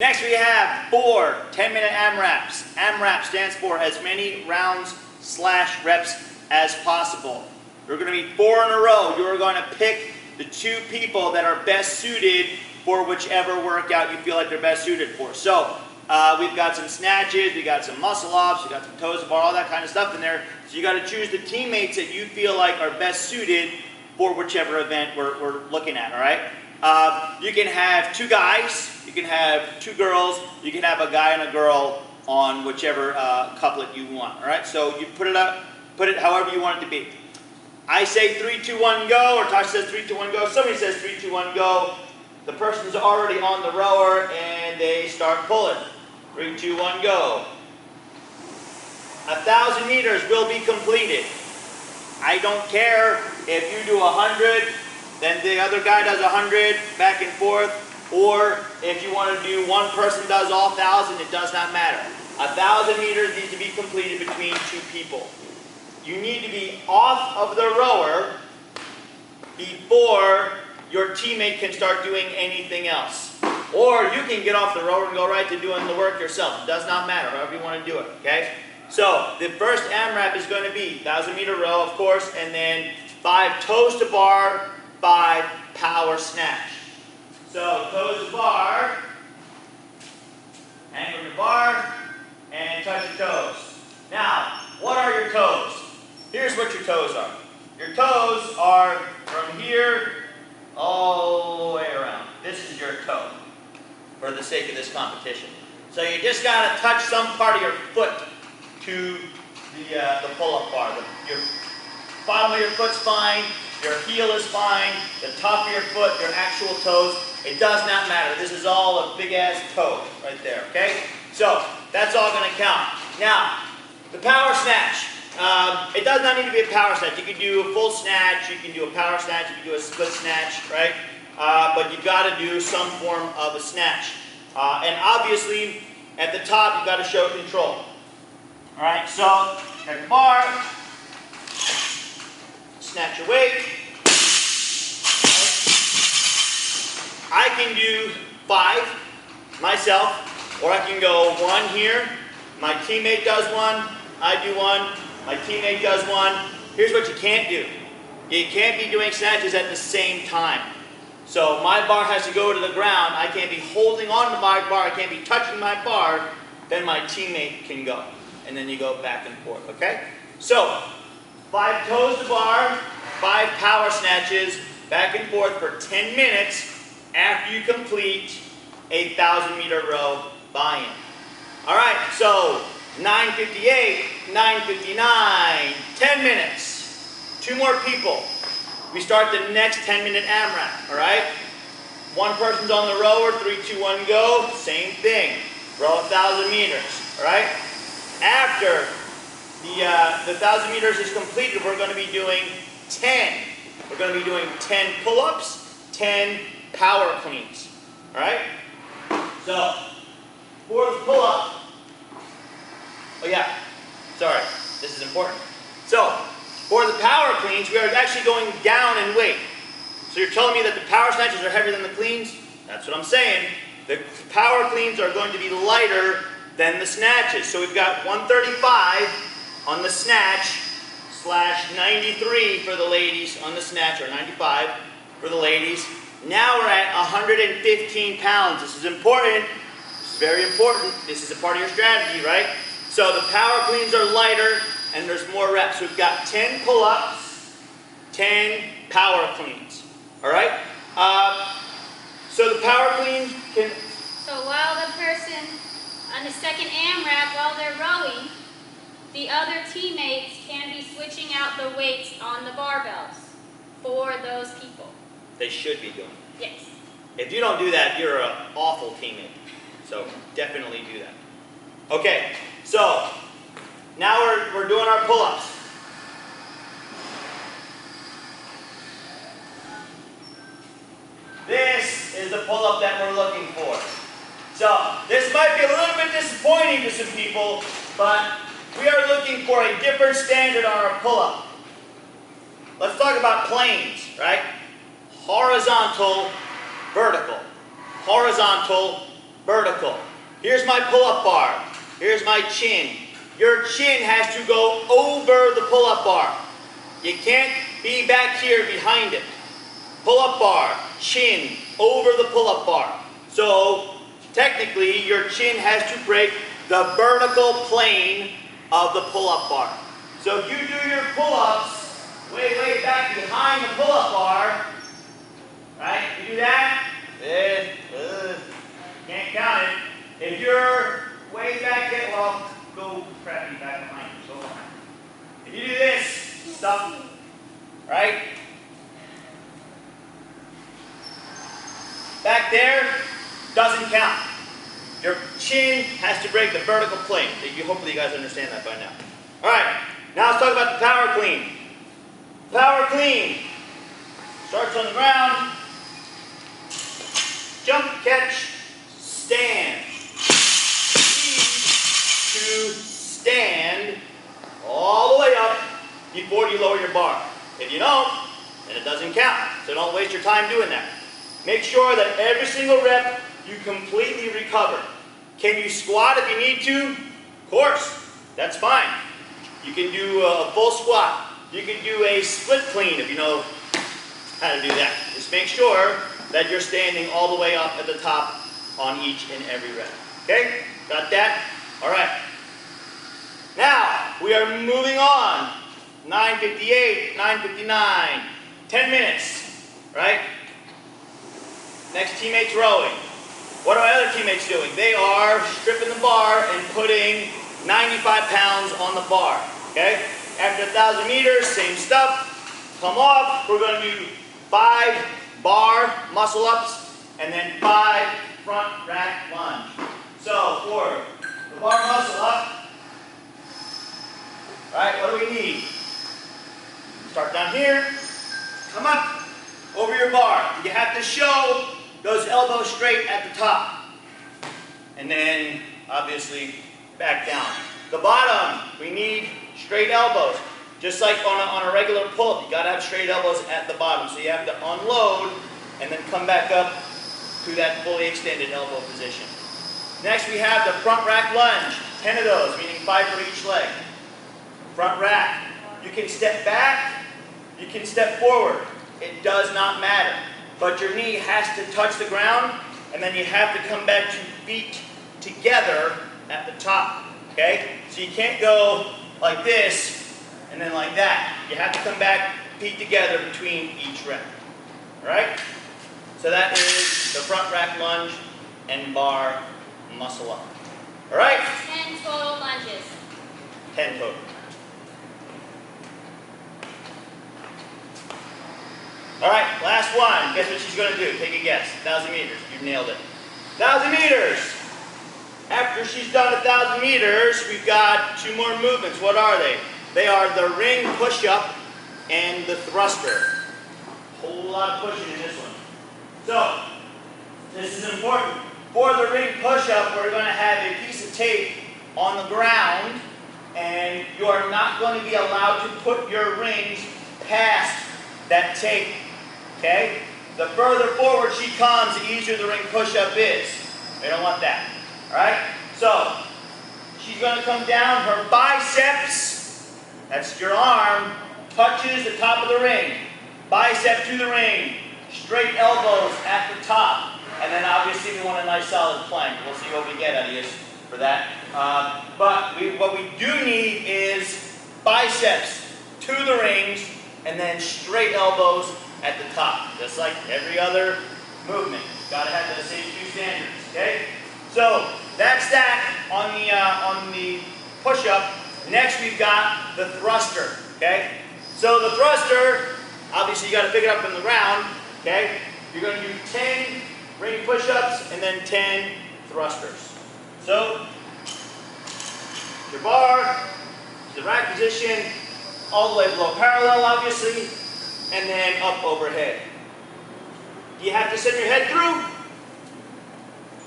Next we have 4 10-minute AMRAPs. AMRAP stands for as many rounds / reps as possible. There are going to be 4 in a row. You are going to pick the 2 people that are best suited for whichever workout you feel like they're best suited for. So we've got some snatches, we got some muscle ups, we got some toes to bar, all that kind of stuff in there. So you got to choose the teammates that you feel like are best suited for whichever event we're looking at, all right? You can have 2 guys, you can have 2 girls, you can have a guy and a girl on whichever couplet you want, all right? So you put it however you want it to be. I say 3, 2, 1, go, or Tosh says 3, 2, 1, go, somebody says 3, 2, 1, go. The person's already on the rower and they start pulling. 3, 2, 1, go. 1,000 meters will be completed. I don't care if you do 100, then the other guy does 100, back and forth, or if you want to do one person does all 1,000, it does not matter. 1,000 meters needs to be completed between 2 people. You need to be off of the rower before your teammate can start doing anything else. Or you can get off the rower and go right to doing the work yourself. It does not matter, however you want to do it, okay? So the first AMRAP is going to be 1,000-meter row, of course, and then 5 toes to bar, 5 power snatch. So toes to bar, angle your bar, and touch your toes. Now, what are your toes? Here's what your toes are. Your toes are from here all the way around. This is your toe for the sake of this competition. So you just got to touch some part of your foot to the pull-up bar. Your bottom of your foot's fine, your heel is fine, the top of your foot, your actual toes, it does not matter. This is all a big-ass toe right there, okay? So that's all going to count. Now, the power snatch. It does not need to be a power snatch. You can do a full snatch, you can do a power snatch, you can do a split snatch, right? But you've got to do some form of a snatch. And obviously, at the top, you've got to show control. All right, so check the bar, snatch your weight. I can do 5 myself, or I can go 1 here. My teammate does 1, I do 1, my teammate does 1. Here's what you can't do. You can't be doing snatches at the same time. So my bar has to go to the ground. I can't be holding on to my bar. I can't be touching my bar. Then my teammate can go. And then you go back and forth, okay? So 5 toes to bar, 5 power snatches, back and forth for 10 minutes after you complete a 1,000-meter row buy-in. All right, so 9:58, 9:59, 10 minutes. 2 more people. We start the next 10-minute AMRAP, all right? 1 person's on the rower, 3, 2, 1, go. Same thing. Row 1,000 meters, all right? After the 1,000 meters is completed, we're going to be doing 10. We're going to be doing 10 pull-ups, 10 power cleans, all right? So, for the pull-up, oh yeah, sorry, this is important. So, for the power cleans, we are actually going down in weight. So you're telling me that the power snatches are heavier than the cleans? That's what I'm saying. The power cleans are going to be lighter than the snatches. So we've got 135 on the snatch / 93 for the ladies on the snatch, or 95 for the ladies. Now we're at 115 pounds. This is important. This is very important. This is a part of your strategy, right? So the power cleans are lighter and there's more reps. We've got 10 pull-ups, 10 power cleans. All right? So the power clean can... So while the person on the second AMRAP, while they're rowing, the other teammates can be switching out the weights on the barbells for those people. They should be doing it. Yes. If you don't do that, you're an awful teammate. So definitely do that. Okay, so now we're doing our pull-ups. This is the pull-up that we're looking for. So this might be a little bit disappointing to some people, but we are looking for a different standard on our pull-up. Let's talk about planes, right? Horizontal, vertical. Horizontal, vertical. Here's my pull-up bar. Here's my chin. Your chin has to go over the pull-up bar. You can't be back here behind it. Pull-up bar, chin, over the pull-up bar. So technically your chin has to break the vertical plane of the pull-up bar. So if you do your pull-ups way back behind the pull-up bar, right? You do that, can't count it. If you're way back here, well, go crappy back behind you. Go behind. If you do this, stuff, right? Back there doesn't count. Your chin has to break the vertical plane. Hopefully you guys understand that by now. All right, now let's talk about the power clean. Power clean starts on the ground. Jump, catch, stand. To stand all the way up before you lower your bar. If you don't, then it doesn't count. So don't waste your time doing that. Make sure that every single rep you completely recover. Can you squat if you need to? Of course, that's fine. You can do a full squat. You can do a split clean if you know how to do that. Just make sure that you're standing all the way up at the top on each and every rep. Okay? Got that? All right. Now, we are moving on. 9:58, 9:59, 10 minutes, right? Next teammate's rowing. What are my other teammates doing? They are stripping the bar and putting 95 pounds on the bar, okay? After 1,000 meters, same stuff. Come off, we're gonna do 5 bar muscle ups and then 5 front rack lunge. So for the bar muscle up, right, what do we need? Start down here, come up, over your bar. You have to show those elbows straight at the top. And then, obviously, back down. The bottom, we need straight elbows. Just like on a regular pull-up, you gotta have straight elbows at the bottom. So you have to unload and then come back up to that fully extended elbow position. Next, we have the front rack lunge. 10 of those, meaning 5 for each leg. Front rack. You can step back, you can step forward. It does not matter. But your knee has to touch the ground, and then you have to come back to feet together at the top, okay? So you can't go like this and then like that. You have to come back, feet together between each rep, all right? So that is the front rack lunge and bar muscle up, all right? 10 total lunges. 10 total. All right, last one. Guess what she's going to do? Take a guess. 1,000 meters. You nailed it. 1,000 meters. After she's done 1,000 meters, we've got 2 more movements. What are they? They are the ring push-up and the thruster. Whole lot of pushing in this one. So, this is important. For the ring push-up, we're going to have a piece of tape on the ground, and you are not going to be allowed to put your rings past that tape. Okay? The further forward she comes, the easier the ring push-up is. We don't want that. Alright? So, she's going to come down. Her biceps, that's your arm, touches the top of the ring. Bicep to the ring. Straight elbows at the top. And then obviously we want a nice solid plank. We'll see what we get out of this for that. But what we do need is biceps to the rings and then straight elbows at the top, just like every other movement. Gotta have those same 2 standards, okay? So that's that on the push-up. Next we've got the thruster, okay? So the thruster, obviously you gotta pick it up from the ground, okay? You're gonna do 10 ring push-ups and then 10 thrusters. So your bar, the rack position, all the way below parallel, obviously, and then up overhead. Do you have to send your head through?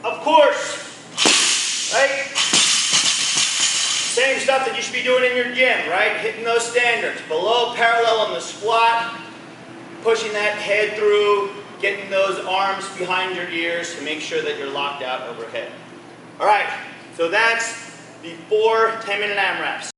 Of course, right? Same stuff that you should be doing in your gym, right? Hitting those standards. Below parallel on the squat, pushing that head through, getting those arms behind your ears to make sure that you're locked out overhead. All right, so that's the 4 10-minute AMRAPs.